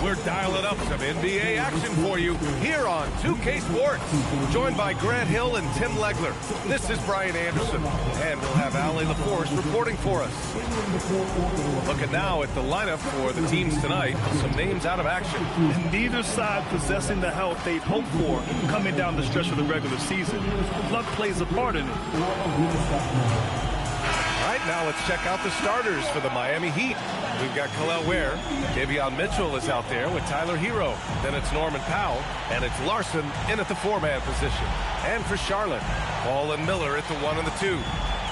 We're dialing up some NBA action for you here on 2K Sports. Joined by Grant Hill and Tim Legler. This is Brian Anderson, and we'll have Allie LaForce reporting for us. Looking now at the lineup for the teams tonight. Some names out of action. Neither side possessing the health they've hoped for coming down the stretch of the regular season. Luck plays a part in it. All right, now let's check out the starters for the Miami Heat. We've got Kel'el Ware. Davion Mitchell is out there with Tyler Hero. Then it's Norman Powell, and it's Larson in at the 4-man position. And for Charlotte, Paul and Miller at the 1 and the 2.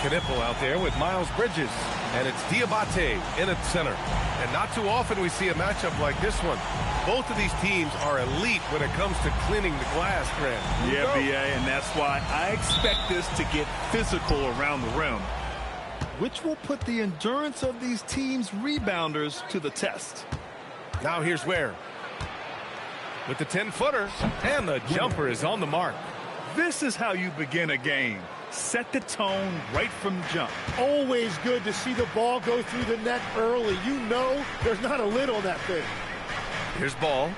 Knipple out there with Miles Bridges. And it's Diabate in at center. And not too often we see a matchup like this one. Both of these teams are elite when it comes to cleaning the glass, Grant. Yeah, B.A., and that's why I expect this to get physical around the rim, which will put the endurance of these teams' rebounders to the test. Now here's Ware with the 10-footer, and the jumper is on the mark. This is how you begin a game. Set the tone right from the jump. Always good to see the ball go through the net early. You know there's not a lid on that thing. Here's Ball.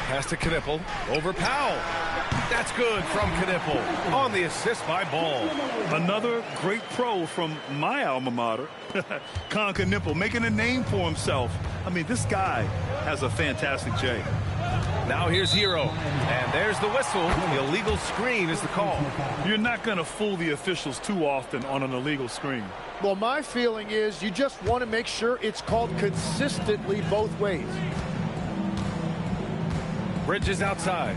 Pass to Knipple. Over Powell. That's good from Knipple. On the assist by Ball. Another great pro from my alma mater. Con Knipple making a name for himself. I mean, this guy has a fantastic J. Now here's Hero. And there's the whistle. The illegal screen is the call. You're not going to fool the officials too often on an illegal screen. Well, my feeling is you just want to make sure it's called consistently both ways. Bridges outside.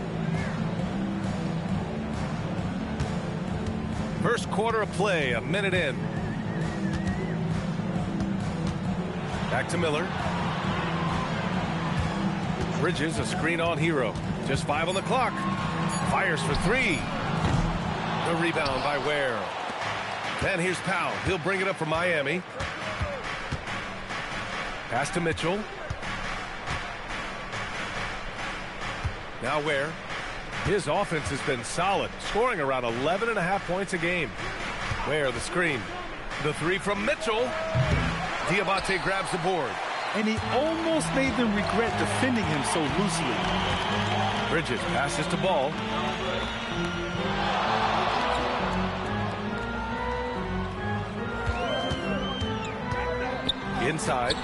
First quarter of play, a minute in. Back to Miller. Bridges, a screen on Hero. Just 5 on the clock. Fires for 3. The rebound by Ware. And here's Powell. He'll bring it up for Miami. Pass to Mitchell. Now Ware. His offense has been solid, scoring around 11.5 points a game. Ware, the screen. The 3 from Mitchell. Diabate grabs the board. And he almost made them regret defending him so loosely. Bridges passes to Ball. Inside.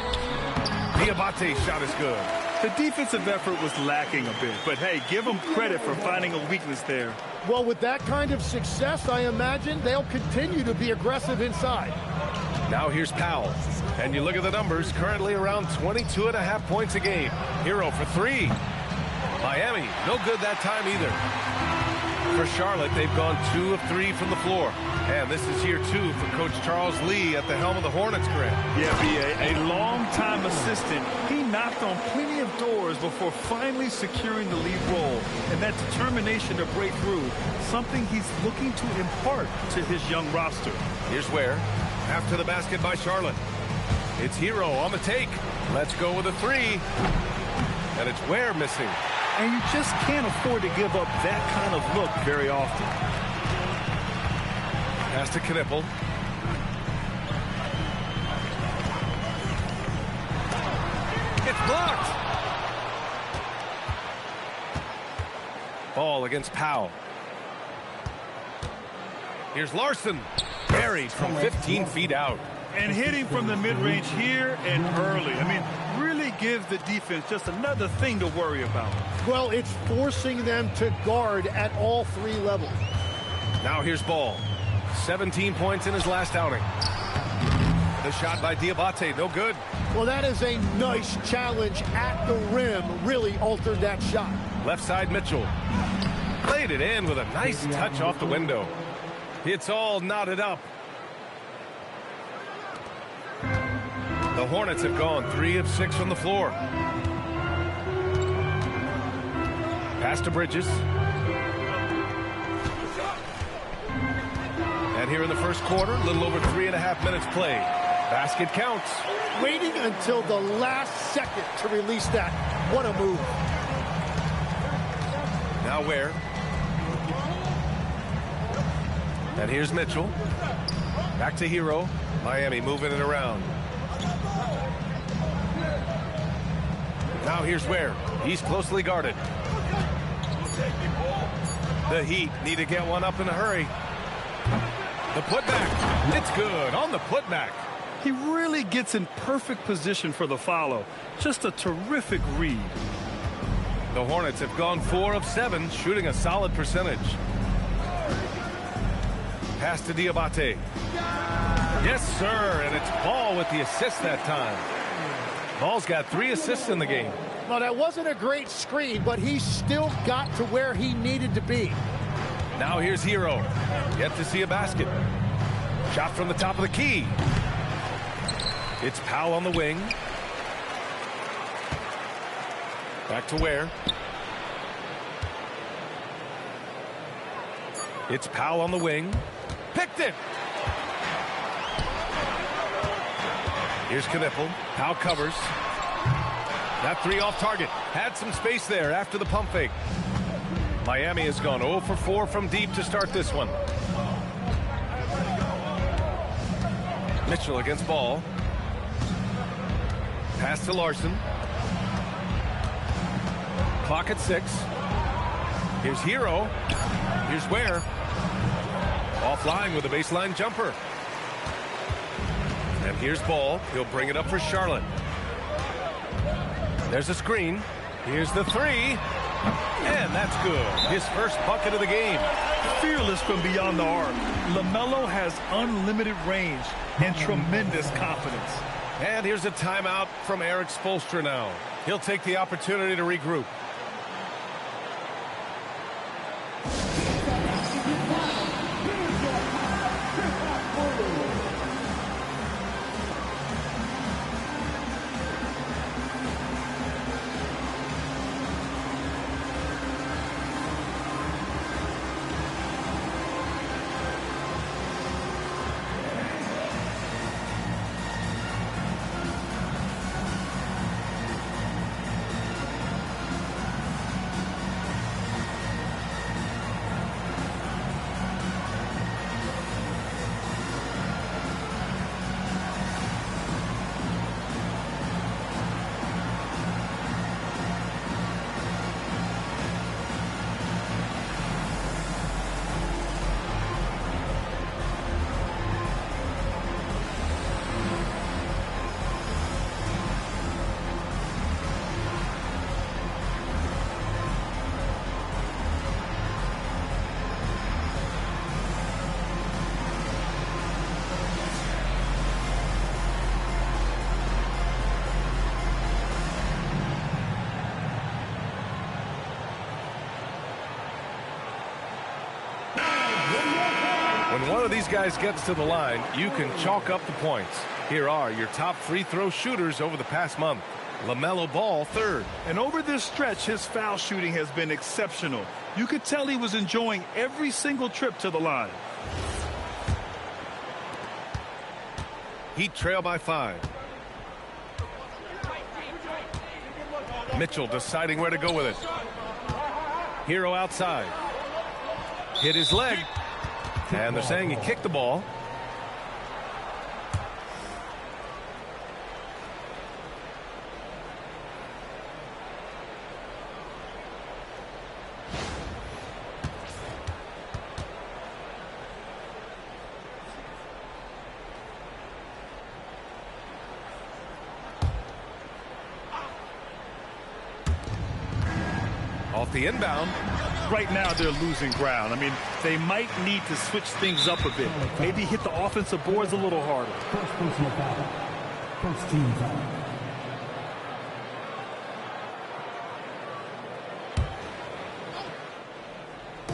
Diabate's shot is good. The defensive effort was lacking a bit, but hey, give them credit for finding a weakness there. Well, with that kind of success, I imagine they'll continue to be aggressive inside. Now here's Powell. And you look at the numbers, currently around 22.5 points a game. Hero for 3. Miami, no good that time either. For Charlotte, they've gone 2 of 3 from the floor. And this is year 2 for Coach Charles Lee at the helm of the Hornets, Grant. Yeah, B.A., a long-time assistant. He knocked on plenty of doors before finally securing the lead role. And that determination to break through, something he's looking to impart to his young roster. Here's Ware. After the basket by Charlotte. It's Hero on the take. Let's go with a 3. And it's Ware missing. And you just can't afford to give up that kind of look very often. Pass to Knipple. It's blocked. Ball against Powell. Here's Larson. Buried from 15 feet out. And hitting from the mid-range here and early. I mean, really gives the defense just another thing to worry about. Well, it's forcing them to guard at all 3 levels. Now here's Ball. 17 points in his last outing. The shot by Diabate, no good. Well, that is a nice challenge at the rim. Really altered that shot. Left side Mitchell. Played it in with a nice touch off the window. It's all knotted up. The Hornets have gone 3 of 6 from the floor. Pass to Bridges. And here in the first quarter, a little over 3.5 minutes played. Basket counts. Waiting until the last second to release that. What a move. Now Ware. And here's Mitchell. Back to Hero. Miami moving it around. Now here's Ware. He's closely guarded. The Heat need to get one up in a hurry. The putback. It's good on the putback. He really gets in perfect position for the follow. Just a terrific read. The Hornets have gone 4 of 7, shooting a solid percentage. Pass to Diabate. Yes, sir, and it's Ball with the assist that time. Ball's got 3 assists in the game. Well, that wasn't a great screen, but he still got to where he needed to be. Now here's Hero. Yet to see a basket. Shot from the top of the key. It's Powell on the wing. Back to Ware. It's Powell on the wing. Picked it. Here's Knippel. Powell covers. That 3 off target. Had some space there after the pump fake. Miami has gone 0 for 4 from deep to start this one. Mitchell against Ball. Pass to Larson. Clock at 6. Here's Hero. Here's Ware. Offline with a baseline jumper. And here's Ball. He'll bring it up for Charlotte. There's a screen. Here's the 3. And that's good. His first bucket of the game. Fearless from beyond the arc. LaMelo has unlimited range and tremendous confidence. And here's a timeout from Eric Spoelstra now. He'll take the opportunity to regroup. When one of these guys gets to the line, you can chalk up the points. Here are your top free throw shooters over the past month. LaMelo Ball, 3rd. And over this stretch, his foul shooting has been exceptional. You could tell he was enjoying every single trip to the line. Heat trail by 5. Mitchell deciding where to go with it. Hero outside. Hit his leg. And they're saying he kicked the ball. Off the inbound. Right now they're losing ground. I mean, they might need to switch things up a bit. Maybe hit the offensive boards a little harder. First team foul.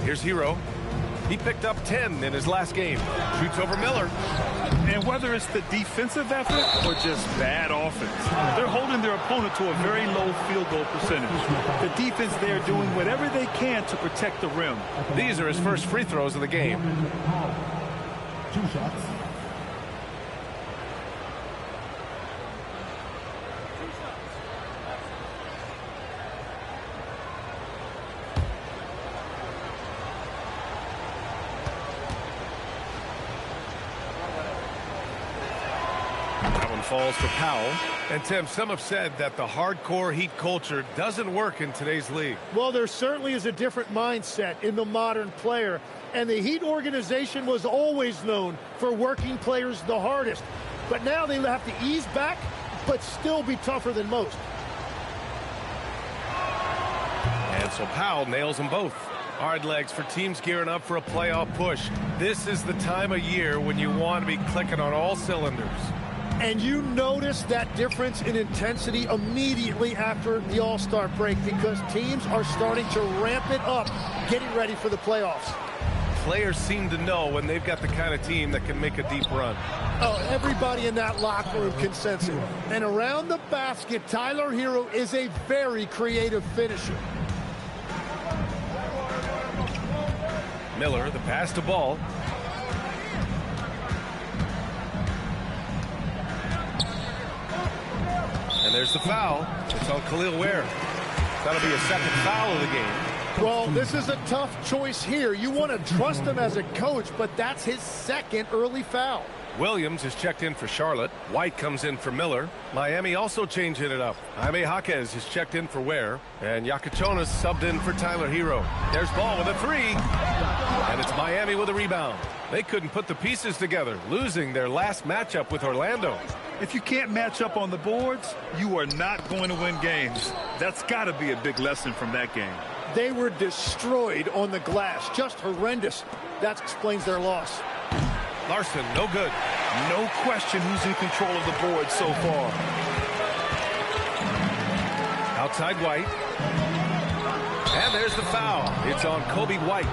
Here's Hero. He picked up 10 in his last game. Shoots over Miller. And whether it's the defensive effort or just bad offense, they're holding their opponent to a very low field goal percentage. The defense, they're doing whatever they can to protect the rim. These are his first free throws of the game. 2 shots. That one falls for Powell. And Tim, some have said that the hardcore Heat culture doesn't work in today's league. Well, there certainly is a different mindset in the modern player. And the Heat organization was always known for working players the hardest. But now they have to ease back, but still be tougher than most. And so Powell nails them both. Hard legs for teams gearing up for a playoff push. This is the time of year when you want to be clicking on all cylinders. And you notice that difference in intensity immediately after the All-Star break because teams are starting to ramp it up, getting ready for the playoffs. Players seem to know when they've got the kind of team that can make a deep run. Oh, everybody in that locker room can sense it. And around the basket, Tyler Herro is a very creative finisher. Miller, the pass to Ball. And there's the foul. It's on Khalil Ware. That'll be a second foul of the game. Well, this is a tough choice here. You want to trust him as a coach, but that's his second early foul. Williams is checked in for Charlotte. White comes in for Miller. Miami also changing it up. Jaime Jaquez is checked in for Ware. And Yakachonis subbed in for Tyler Herro. There's Ball with a three. And it's Miami with a rebound. They couldn't put the pieces together, losing their last matchup with Orlando. If you can't match up on the boards, you are not going to win games. That's got to be a big lesson from that game. They were destroyed on the glass. Just horrendous. That explains their loss. Larson, no good. No question who's in control of the board so far. Outside White. And there's the foul. It's on Kobe White.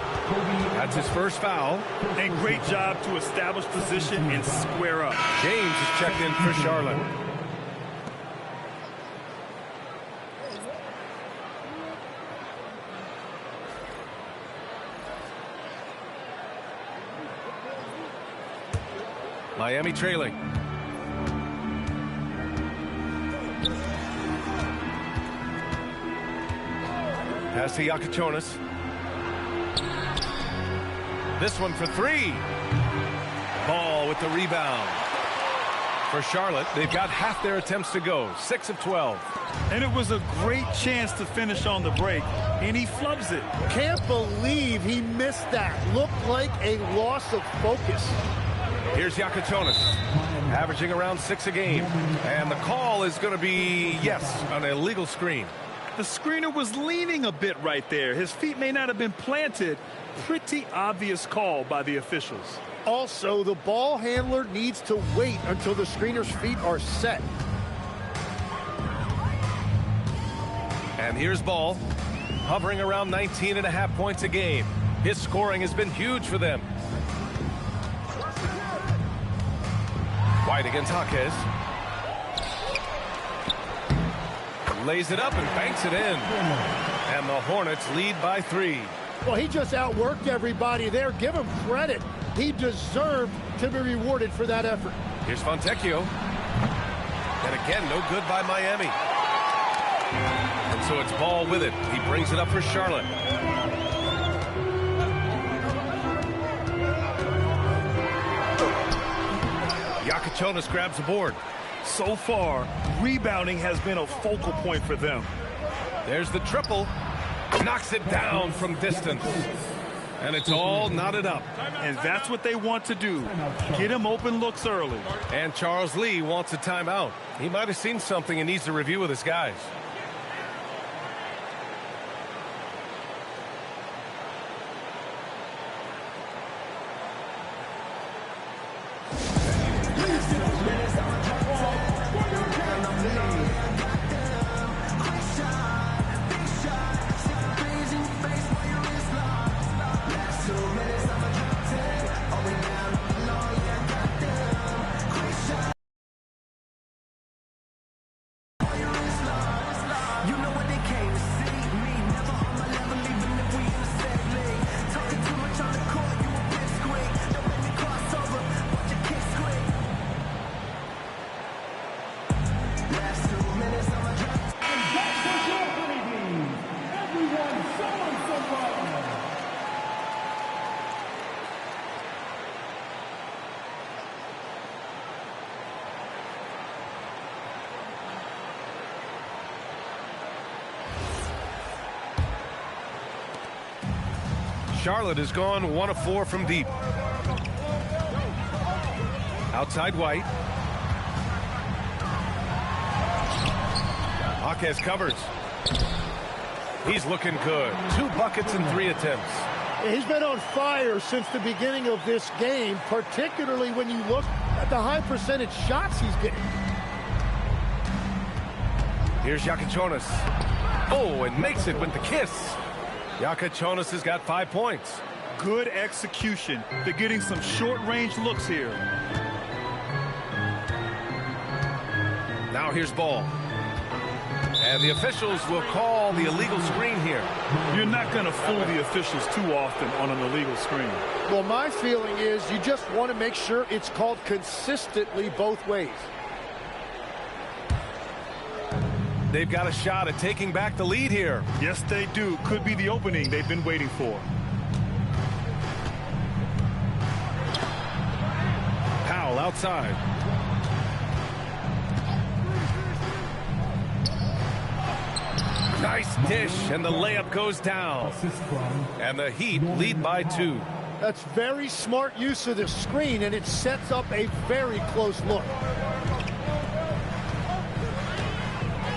That's his first foul. And great job to establish position and square up. James is checked in for Charlotte. Miami trailing. Pass to Yakachonis. This one for three. Ball with the rebound. For Charlotte, they've got half their attempts to go. 6 of 12. And it was a great chance to finish on the break, and he flubs it. Can't believe he missed that. Looked like a loss of focus. Here's Yakachonis, averaging around 6 a game. And the call is going to be, yes, an illegal screen. The screener was leaning a bit right there. His feet may not have been planted. Pretty obvious call by the officials. Also, the ball handler needs to wait until the screener's feet are set. And here's Ball, hovering around 19.5 points a game. His scoring has been huge for them. White against Jaquez. Lays it up and banks it in. And the Hornets lead by 3. Well, he just outworked everybody there. Give him credit. He deserved to be rewarded for that effort. Here's Fontecchio. And again, no good by Miami. And so it's Ball with it. He brings it up for Charlotte. Yakachonis grabs the board. So far, rebounding has been a focal point for them. There's the triple. Knocks it down from distance. And it's all knotted up. And that's what they want to do. Get him open looks early. And Charles Lee wants a timeout. He might have seen something and needs to review with his guys. Charlotte has gone 1 of 4 from deep. Outside White. Jaquez covers. He's looking good. 2 buckets in 3 attempts. He's been on fire since the beginning of this game, particularly when you look at the high percentage shots he's getting. Here's Jaquez. Oh, and makes it with the kiss. Jaquez has got 5 points. Good execution. They're getting some short-range looks here. Now here's Ball. And the officials will call the illegal screen here. You're not going to fool the officials too often on an illegal screen. Well, my feeling is you just want to make sure it's called consistently both ways. They've got a shot at taking back the lead here. Yes, they do. Could be the opening they've been waiting for. Powell outside. Nice dish, and the layup goes down. And the Heat lead by 2. That's very smart use of the screen, and it sets up a very close look.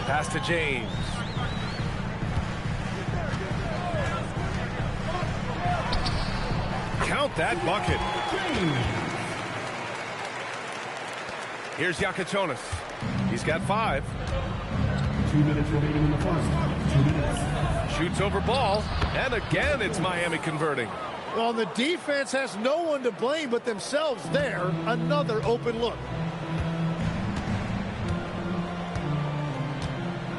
Pass to James. Count that bucket. Here's Jaquez. He's got 5. 2 minutes remaining in the first. 2 minutes. Shoots over Ball, and again it's Miami converting. Well, the defense has no one to blame but themselves there. Another open look.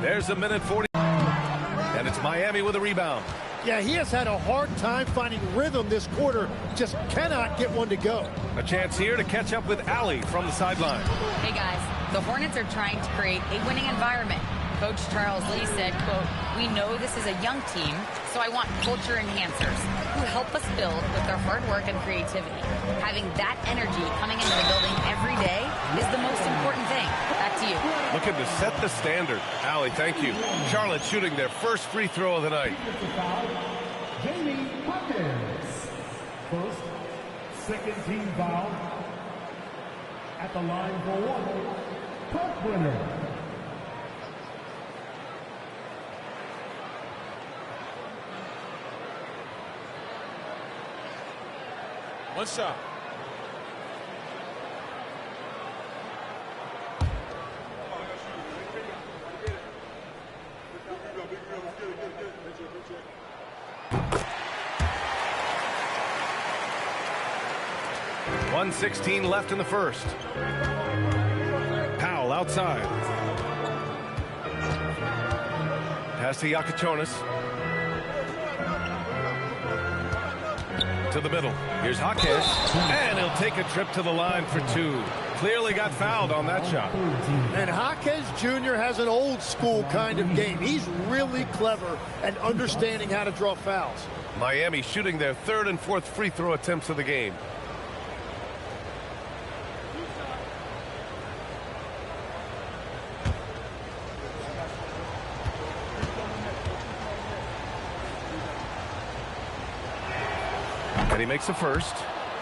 There's a minute 40. And it's Miami with a rebound. Yeah, he has had a hard time finding rhythm this quarter. Just cannot get one to go. A chance here to catch up with Allie from the sideline. Hey, guys. The Hornets are trying to create a winning environment. Coach Charles Lee said, quote, "We know this is a young team, so I want culture enhancers who help us build with their hard work and creativity. Having that energy coming into the building every day is the most important thing." Back to you. Looking to set the standard. Allie, thank you. Charlotte shooting their first free throw of the night. Jamie Jaquez. First, second team foul. At the line for 1. Carpenter. One shot. .116 left in the first. Powell outside. Pass to Jaquez. To the middle. Here's Jaquez. And he'll take a trip to the line for 2. Clearly got fouled on that shot. And Jaquez Jr. has an old school kind of game. He's really clever at understanding how to draw fouls. Miami shooting their 3rd and 4th free throw attempts of the game. And he makes the first.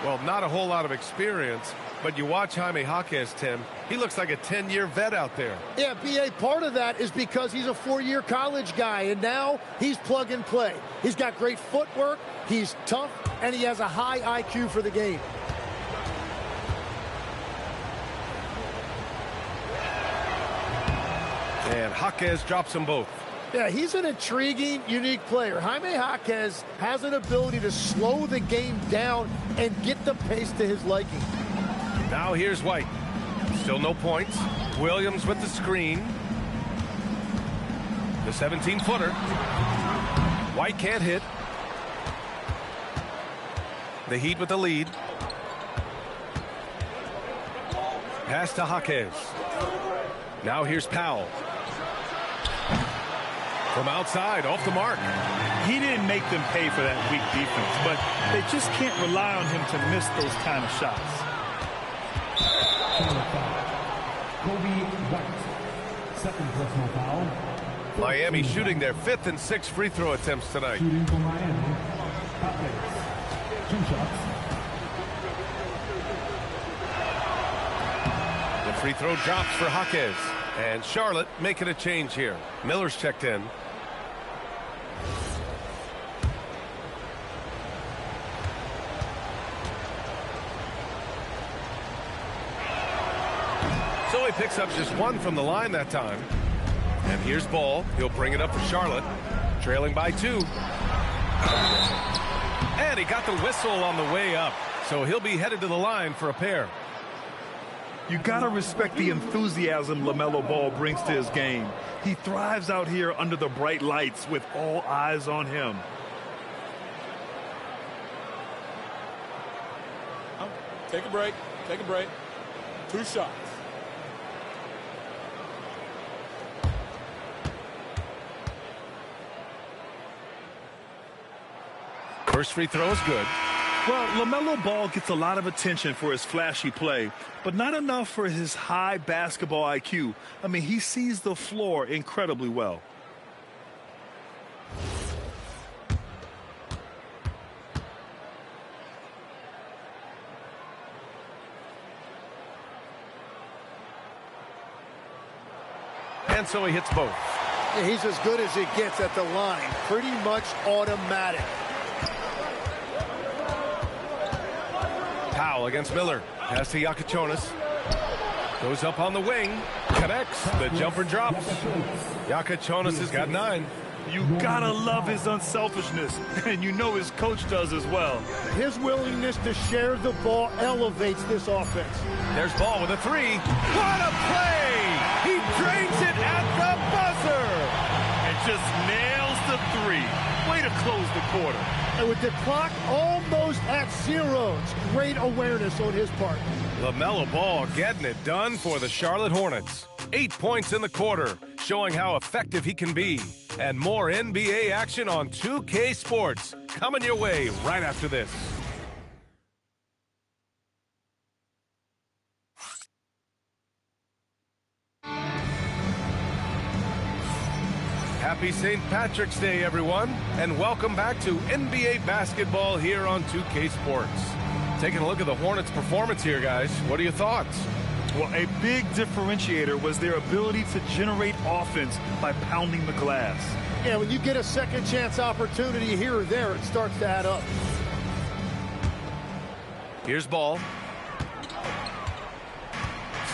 Well, not a whole lot of experience, but you watch Jaime Jaquez, Tim. He looks like a 10-year vet out there. Yeah, B.A., part of that is because he's a 4-year college guy, and now he's plug and play. He's got great footwork, he's tough, and he has a high IQ for the game. And Jaquez drops them both. Yeah, he's an intriguing, unique player. Jaime Jaquez has an ability to slow the game down and get the pace to his liking. Now here's White. Still no points. Williams with the screen. The 17-footer. White can't hit. The Heat with the lead. Pass to Jaquez. Now here's Powell. From outside, off the mark. He didn't make them pay for that weak defense, but they just can't rely on him to miss those kind of shots. Kobe White. Second personal foul. Miami shooting their 5th and 6th free throw attempts tonight. Shooting for Miami. 2 shots. The free throw drops for Jaquez. And Charlotte making a change here. Miller's checked in. So he picks up just 1 from the line that time. And here's Ball. He'll bring it up for Charlotte. Trailing by 2. And he got the whistle on the way up. So he'll be headed to the line for a pair. You gotta respect the enthusiasm LaMelo Ball brings to his game. He thrives out here under the bright lights with all eyes on him. Take a break. Take a break. 2 shots. First free throw is good. Well, LaMelo Ball gets a lot of attention for his flashy play, but not enough for his high basketball IQ. I mean, he sees the floor incredibly well. And so he hits both. Yeah, he's as good as it gets at the line. Pretty much automatic. Powell against Miller. Pass to Yakichonis. Goes up on the wing. Connects. The jumper drops. Yakichonis has got 9. You gotta love his unselfishness, and you know his coach does as well. His willingness to share the ball elevates this offense. There's Ball with a 3. What a play! He drains it at the buzzer! And just nails the 3. Way to close the quarter. And with the clock almost at 0, great awareness on his part. LaMelo Ball getting it done for the Charlotte Hornets. 8 points in the quarter, showing how effective he can be. And more NBA action on 2K Sports coming your way right after this. Happy St. Patrick's Day, everyone, and welcome back to NBA basketball here on 2K Sports. Taking a look at the Hornets' performance here, guys. What are your thoughts? Well, a big differentiator was their ability to generate offense by pounding the glass. Yeah, when you get a second chance opportunity here or there, it starts to add up. Here's Ball.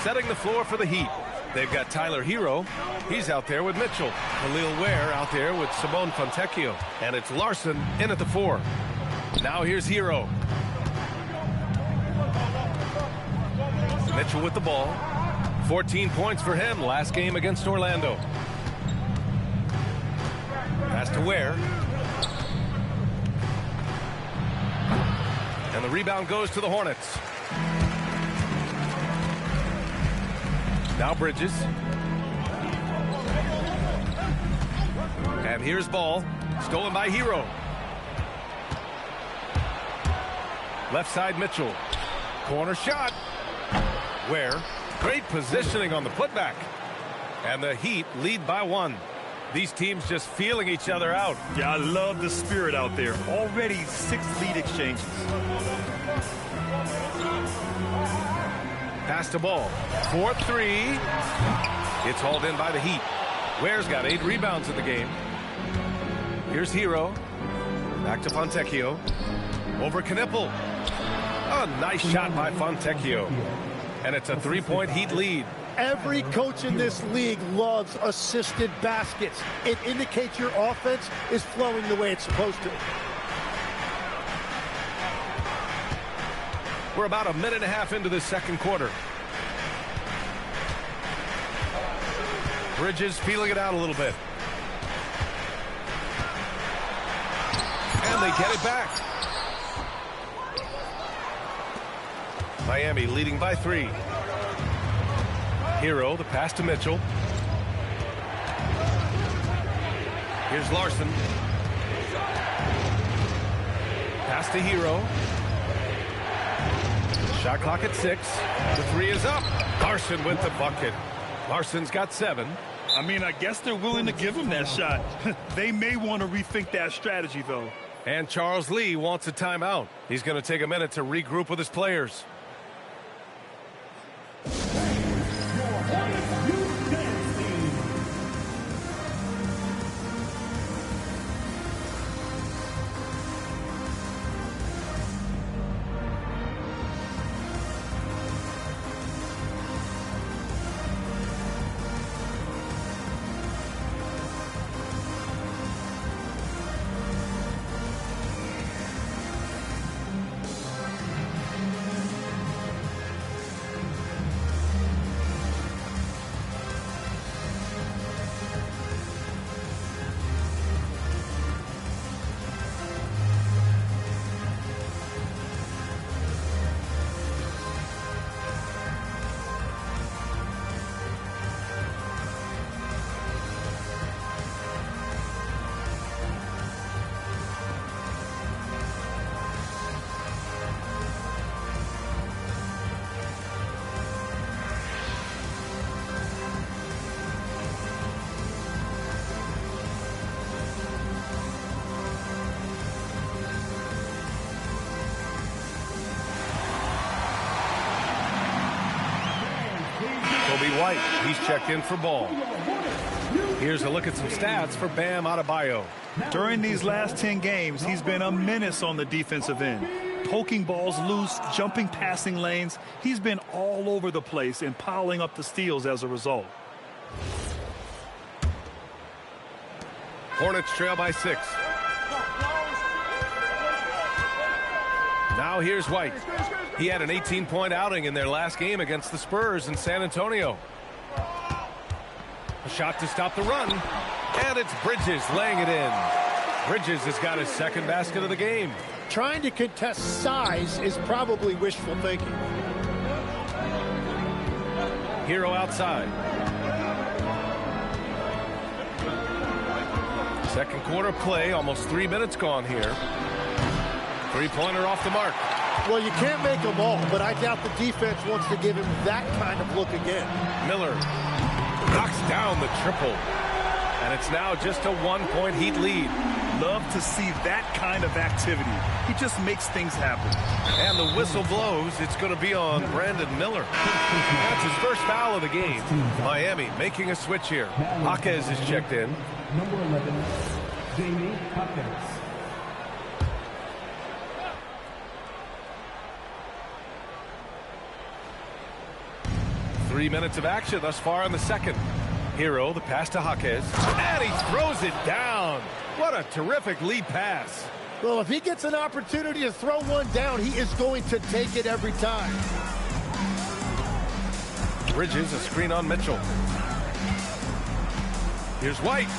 Setting the floor for the Heat. They've got Tyler Hero. He's out there with Mitchell. Khalil Ware out there with Simone Fontecchio. And it's Larson in at the 4. Now here's Hero. Mitchell with the ball. 14 points for him last game against Orlando. Pass to Ware. And the rebound goes to the Hornets. Now Bridges. And here's Ball. Stolen by Hero. Left side Mitchell. Corner shot. Ware. Great positioning on the putback. And the Heat lead by 1. These teams just feeling each other out. Yeah, I love the spirit out there. Already 6 lead exchanges. Pass to Ball. 4-3. It's hauled in by the Heat. Ware's got 8 rebounds in the game. Here's Hero. Back to Fontecchio. Over Knippel. A nice shot by Fontecchio. And it's a 3-point Heat lead. Every coach in this league loves assisted baskets. It indicates your offense is flowing the way it's supposed to. We're about a minute and a half into this second quarter. Bridges feeling it out a little bit. And they get it back. Miami leading by 3. Hero, the pass to Mitchell. Here's Larson. Pass to Hero. Shot clock at 6. The 3 is up. Larson with the bucket. Larson's got 7. I mean, I guess they're willing to give him that shot. They may want to rethink that strategy, though. And Charles Lee wants a timeout. He's going to take a minute to regroup with his players. White, he's checked in for ball. Here's a look at some stats for Bam Adebayo. During these last 10 games, he's been a menace on the defensive end. Poking balls loose, jumping passing lanes. He's been all over the place and piling up the steals as a result. Hornets trail by 6. Now here's White. He had an 18-point outing in their last game against the Spurs in San Antonio. A shot to stop the run, and it's Bridges laying it in. Bridges has got his second basket of the game. Trying to contest size is probably wishful thinking. Hero outside. Second quarter play, almost 3 minutes gone here. Three-pointer off the mark. Well, you can't make them all, but I doubt the defense wants to give him that kind of look again. Miller knocks down the triple. And it's now just a 1-point Heat lead. Love to see that kind of activity. He just makes things happen. And the whistle blows. It's going to be on Brandon Miller. That's his first foul of the game. Miami making a switch here. Jaquez is checked in. Number 11, Jamie Jaquez. 3 minutes of action thus far in the second. Hero, the pass to Jaquez, and he throws it down. What a terrific lead pass. Well, if he gets an opportunity to throw one down, he is going to take it every time. Bridges, a screen on Mitchell. Here's White.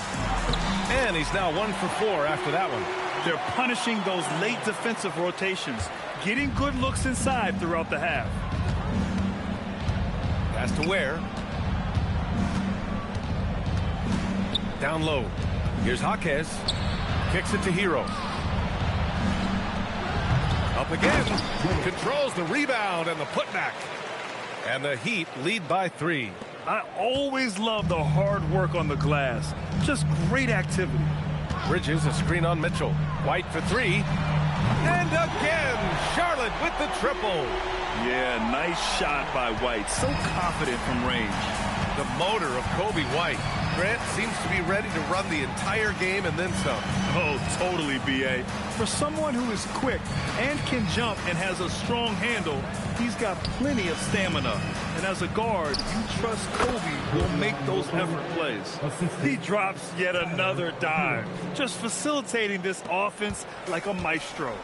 And he's now 1 for 4 after that one. They're punishing those late defensive rotations, getting good looks inside throughout the half. Pass to Ware. Down low. Here's Jaquez. Kicks it to Hero. Up again. Controls the rebound and the putback. And the Heat lead by 3. I always love the hard work on the glass. Just great activity. Bridges, a screen on Mitchell. White for 3. And again, Charlotte with the triple. Yeah, nice shot by White. So confident from range. The motor of Kobe White. Grant seems to be ready to run the entire game and then some. Oh, totally, B.A. For someone who is quick and can jump and has a strong handle, he's got plenty of stamina. And as a guard, you trust Kobe will make those effort plays. He drops yet another dive, just facilitating this offense like a maestro.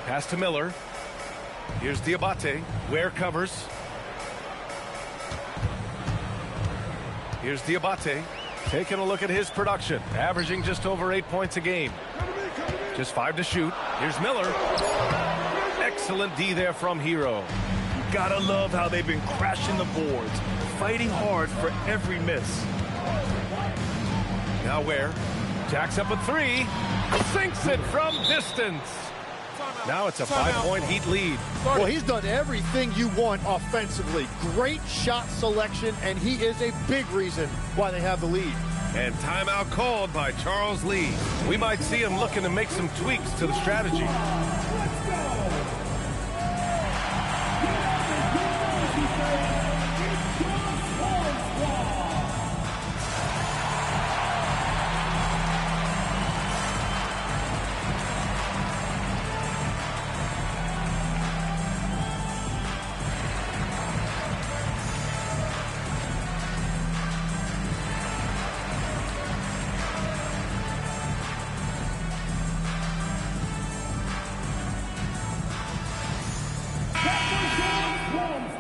Pass to Miller. Here's Diabate. Ware covers. Here's Diabate. Taking a look at his production. Averaging just over 8 points a game. Just 5 to shoot. Here's Miller. Excellent D there from Hero. You gotta love how they've been crashing the boards, fighting hard for every miss. Now Ware. Jacks up a 3. Sinks it from distance. Now it's a 5-point Heat lead. Well, he's done everything you want offensively. Great shot selection, and he is a big reason why they have the lead. And timeout called by Charles Lee. We might see him looking to make some tweaks to the strategy.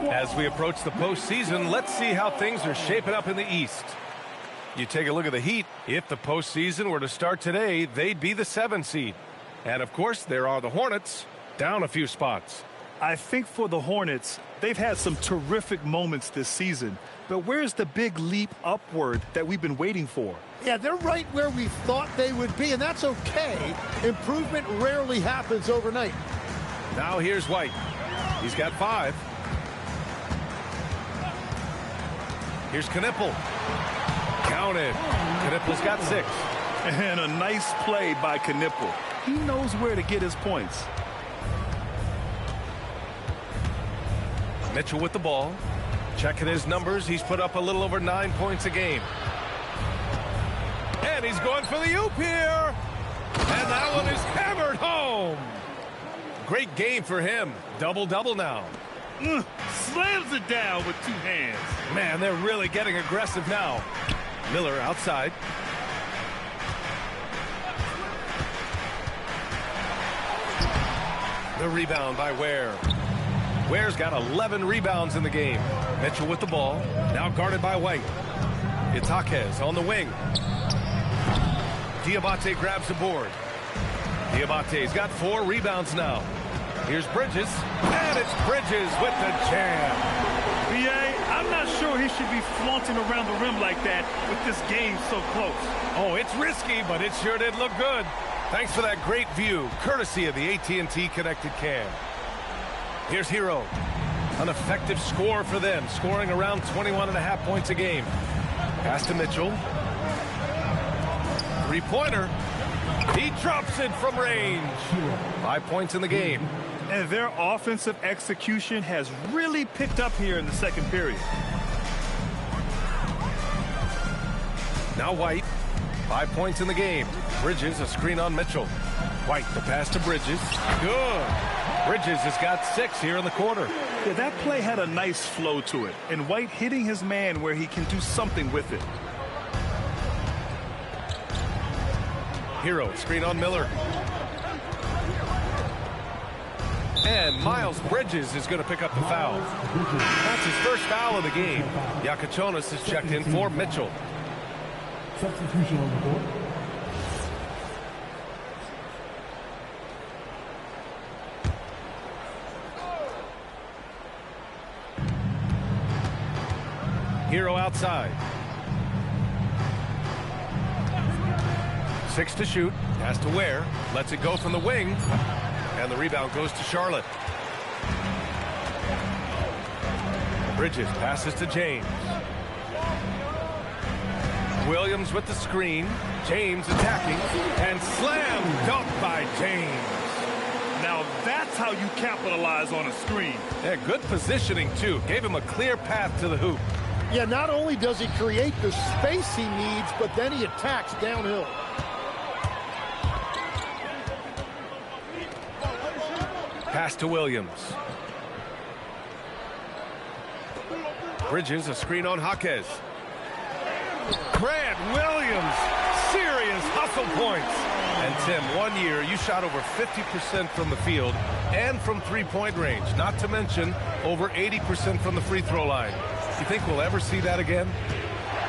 As we approach the postseason, let's see how things are shaping up in the East. You take a look at the Heat. If the postseason were to start today, they'd be the 7th seed. And, of course, there are the Hornets, down a few spots. I think for the Hornets, they've had some terrific moments this season. But where's the big leap upward that we've been waiting for? Yeah, they're right where we thought they would be, and that's okay. Improvement rarely happens overnight. Now here's White. He's got 5. Here's Knipple. Counted. Knipple's got 6. And a nice play by Knipple. He knows where to get his points. Mitchell with the ball. Checking his numbers. He's put up a little over 9 points a game. And he's going for the oop here. And that one is hammered home. Great game for him. Double-double now. Slams it down with 2 hands. Man, they're really getting aggressive now. Miller outside. The rebound by Ware. Ware's got 11 rebounds in the game. Mitchell with the ball. Now guarded by White. It's Jaquez on the wing. Diabate grabs the board. Diabate's got 4 rebounds now. Here's Bridges. And it's Bridges with the jam. B.A., I'm not sure he should be flaunting around the rim like that with this game so close. Oh, it's risky, but it sure did look good. Thanks for that great view, courtesy of the AT&T Connected Cam. Here's Hero. An effective score for them, scoring around 21.5 points a game. Pass to Mitchell. 3-pointer. He drops it from range. 5 points in the game. And their offensive execution has really picked up here in the second period. Now White. 5 points in the game. Bridges, a screen on Mitchell. White, the pass to Bridges. Good. Bridges has got 6 here in the quarter. Yeah, that play had a nice flow to it. And White hitting his man where he can do something with it. Hero, screen on Miller. And Miles Bridges is going to pick up the foul. That's his first foul of the game. Yakachonis is checked in for Mitchell. Substitution on the board. Hero outside. 6 to shoot. Has to Ware. Lets it go from the wing. And the rebound goes to Charlotte. Bridges passes to James. Williams with the screen. James attacking. And slam dunk by James. Now that's how you capitalize on a screen. Yeah, good positioning, too. Gave him a clear path to the hoop. Yeah, not only does he create the space he needs, but then he attacks downhill. Pass to Williams. Bridges, a screen on Jaquez. Grant Williams, serious hustle points. And Tim, 1 year, you shot over 50% from the field and from three-point range, not to mention over 80% from the free throw line. You think we'll ever see that again?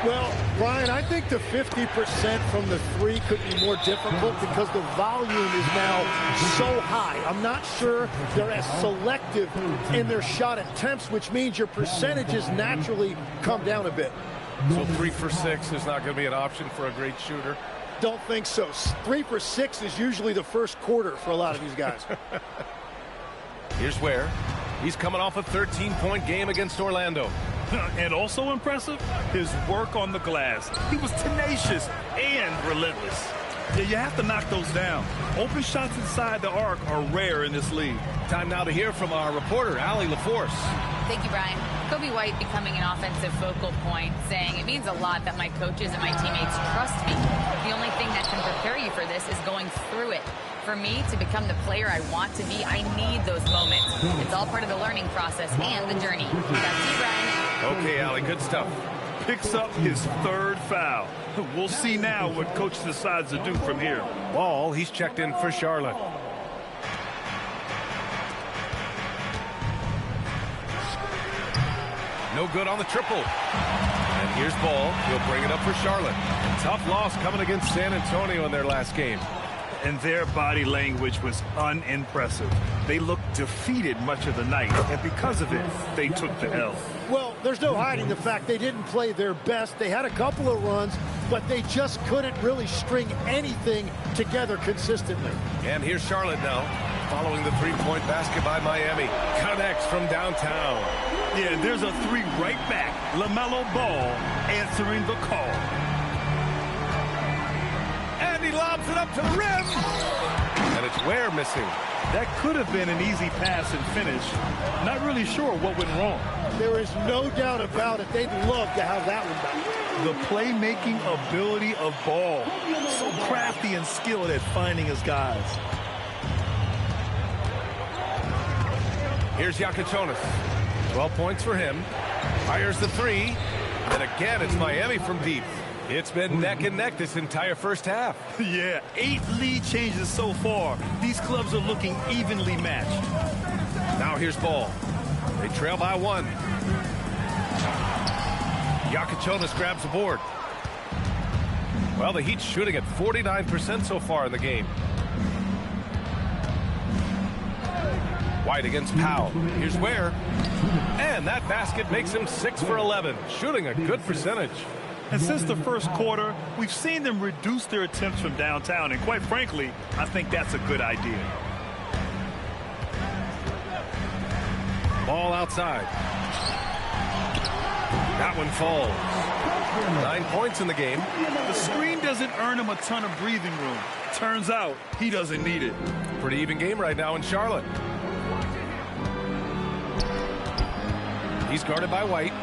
Well, Brian, I think the 50% from the 3 could be more difficult because the volume is now so high. I'm not sure they're as selective in their shot attempts, which means your percentages naturally come down a bit. So 3 for 6 is not going to be an option for a great shooter? Don't think so. 3 for 6 is usually the first quarter for a lot of these guys. Here's Ware. He's coming off a 13-point game against Orlando. And also impressive, his work on the glass. He was tenacious and relentless. Yeah, you have to knock those down. Open shots inside the arc are rare in this league. Time now to hear from our reporter, Allie LaForce. Thank you, Brian. Kobe White becoming an offensive focal point, saying it means a lot that my coaches and my teammates trust me. The only thing that can prepare you for this is going through it. For me to become the player I want to be, I need those moments. It's all part of the learning process and the journey. Back to you, Brian. Okay, Allie, good stuff. Picks up his third foul. We'll see now what coach decides to do from here. Ball, he's checked in for Charlotte. No good on the triple. And here's Ball. He'll bring it up for Charlotte. Tough loss coming against San Antonio in their last game. And their body language was unimpressive. They looked defeated much of the night, and because of it, they took the L. Well, there's no hiding the fact they didn't play their best. They had a couple of runs, but they just couldn't really string anything together consistently. And here's Charlotte now, following the three-point basket by Miami. Connects from downtown. Yeah, there's a three right back. LaMelo Ball answering the call. And he lobs it up to the rim. And it's Ware missing. That could have been an easy pass and finish. Not really sure what went wrong. There is no doubt about it. They'd love to have that one back. The playmaking ability of Ball. So crafty and skilled at finding his guys. Here's Yakichonis. 12 points for him. Fires the three. And again, it's Miami from deep. It's been neck and neck this entire first half. Yeah, 8 lead changes so far. These clubs are looking evenly matched. Now here's Ball. They trail by 1. Yakichonis grabs the board. Well, the Heat's shooting at 49% so far in the game. White against Powell. Here's Ware. And that basket makes him 6 for 11, shooting a good percentage. And since the first quarter, we've seen them reduce their attempts from downtown. And quite frankly, I think that's a good idea. Ball outside. That one falls. 9 points in the game. The screen doesn't earn him a ton of breathing room. Turns out he doesn't need it. Pretty even game right now in Charlotte. He's guarded by White.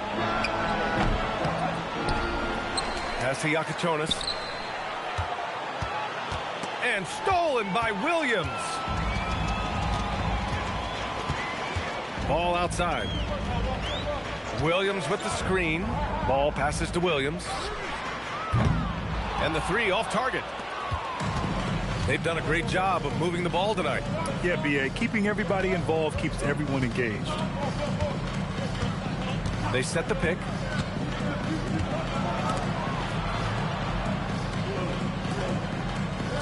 Pass to Yakichonis. And stolen by Williams. Ball outside. Williams with the screen. Ball passes to Williams. And the three off target. They've done a great job of moving the ball tonight. Yeah, B.A. Keeping everybody involved keeps everyone engaged. They set the pick.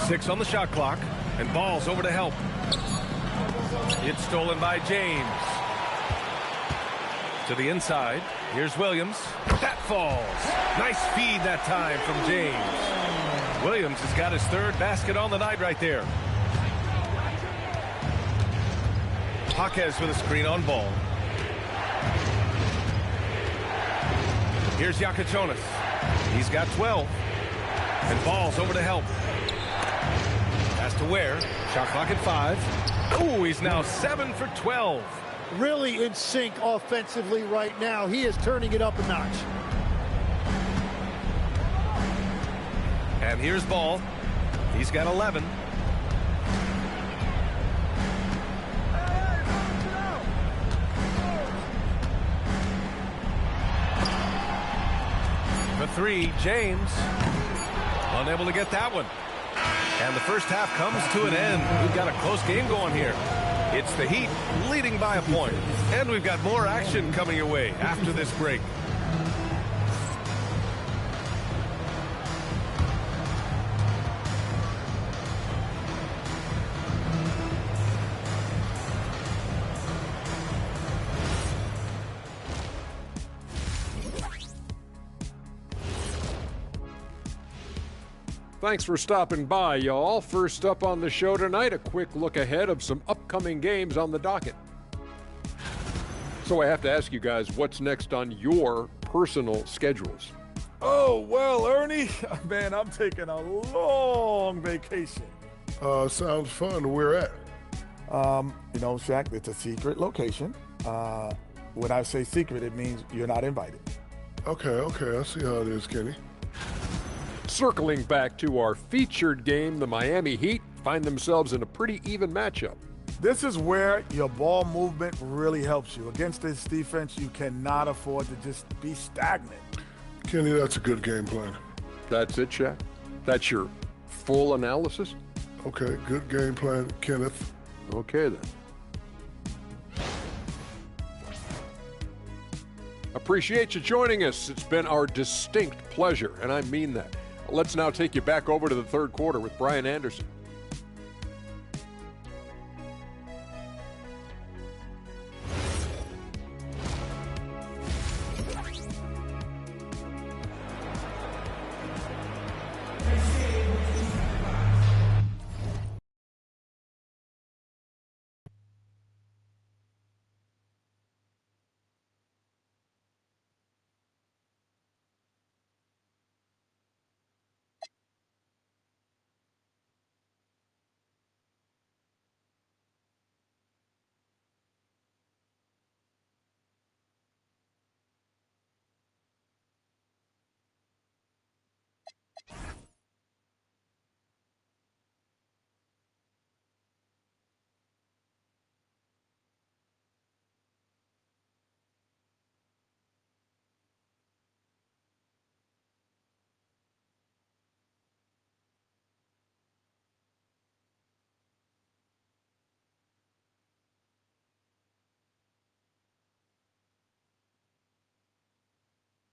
Six on the shot clock, and Ball's over to help. It's stolen by James. To the inside. Here's Williams. That falls. Nice feed that time from James. Williams has got his third basket on the night right there. Jaquez with a screen on Ball. Here's Yakichonis. He's got 12. And Ball's over to help. Pass to Ware. Shot clock at 5. Oh, he's now 7 for 12. Really in sync offensively right now. He is turning it up a notch. And here's Ball. He's got 11. The three, James. Unable to get that one. And the first half comes to an end. We've got a close game going here. It's the Heat leading by a point. And we've got more action coming your way after this break. Thanks for stopping by, y'all. First up on the show tonight, a quick look ahead of some upcoming games on the docket. So So I have to ask you guys, what's next on your personal schedules? Oh, well, Ernie, man, I'm taking a long vacation. Sounds fun. Where at? Shaq, it's a secret location. When I say secret, it means you're not invited. Okay. I see how it is, Kenny. Circling back to our featured game, the Miami Heat find themselves in a pretty even matchup. This is where your ball movement really helps you. Against this defense, you cannot afford to just be stagnant. Kenny, that's a good game plan. That's it, Shaq? That's your full analysis? Okay, good game plan, Kenneth. Okay, then. Appreciate you joining us. It's been our distinct pleasure, and I mean that. Let's now take you back over to the third quarter with Brian Anderson.